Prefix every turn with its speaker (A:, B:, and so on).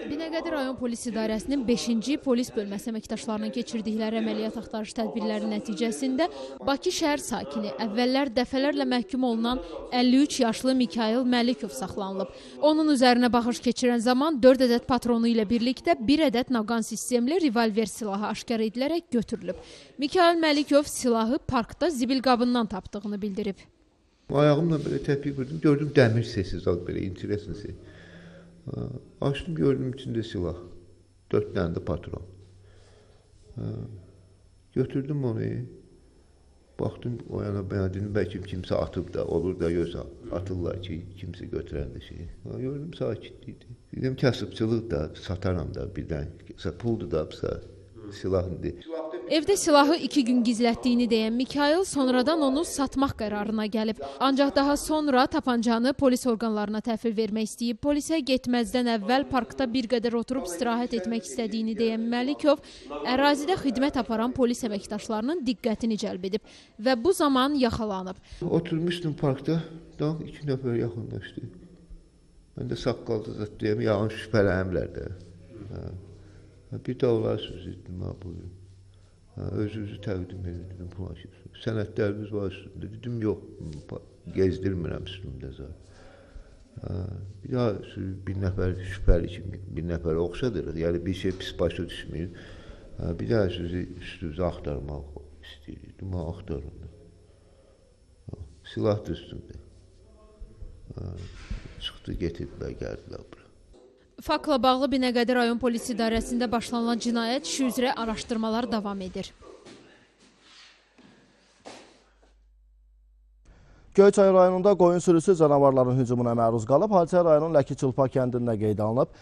A: Binəqədi rayon polis idarəsinin 5-ci polis bölməsi əməkdaşlarının keçirdikləri əməliyyat axtarış tədbirləri nəticəsində Bakı şəhər sakini, əvvəllər dəfələrlə məhkum olunan 53 yaşlı Mikayıl Məlikov saxlanılıb. Onun üzərinə baxış keçirən zaman 4 ədəd patronu ilə birlikdə 1 ədəd naqan sistemli revolver silahı aşkar edilərək götürülüb. Mikayıl Məlikov silahı parkda zibil qabından tapdığını bildirib.
B: Ayağımla belə təpik vurdum, gördüm dəmir sesi zad belə, interesin sesi. Açdım, gördüm içində silah. 4 dənə də patron. Götürdüm onu. Baxdım o yana dedim, bəlkə kimsə atıb da, olur da yoxsa atırlar ki, kimsə götürəndə şey. Gördüm sakitlikdir. Dedim kasıbçılıq da, sataram da birdən. Puldur da, silahındır.
A: Evdə silahı 2 gün gizlətdiyini deyən Mikayıl sonradan onu satmaq qərarına gəlib. Ancaq daha sonra tapancanı polis orqanlarına təhvil vermək istəyib. Polisə getməzdən əvvəl parkda bir qədər oturub istirahət etmək istədiyini deyən Məlikov ərazidə xidmət aparan polis əməkdaşlarının diqqətini cəlb edib və bu zaman yaxalanıb.
B: Oturmuşdum parkda, 2 nəfər yaxınlaşdı. Mən də saqqalda zətdəyəm, yağın şübhələnimlər də. Bir də onlar söz etdim, buyurun. Özünüzü təqdim edirdim, sənədləriniz var üstündə. Dedim, yox, gezdirmirəm üstümdə zaten. Bir daha bir nəfər şübhəli kimi, bir nəfər oxşadırıq, yəni bir şey pis başa düşməyir. Bir daha üstünüzü axtarmaq istəyir. Dedim, axtarın. Silah da üstündə. Çıxdı, getirdilər, gəldilər bura.
A: Faktla bağlı Binəqədi rayon polis idarəsində başlanılan cinayət işi üzrə araşdırmalar davam edir.
C: Göyçay rayonunda qoyun sürüsü canavarların hücumuna məruz qalıb. Hadisə rayonun Ləki Çılpa kəndində qeydə alınıb.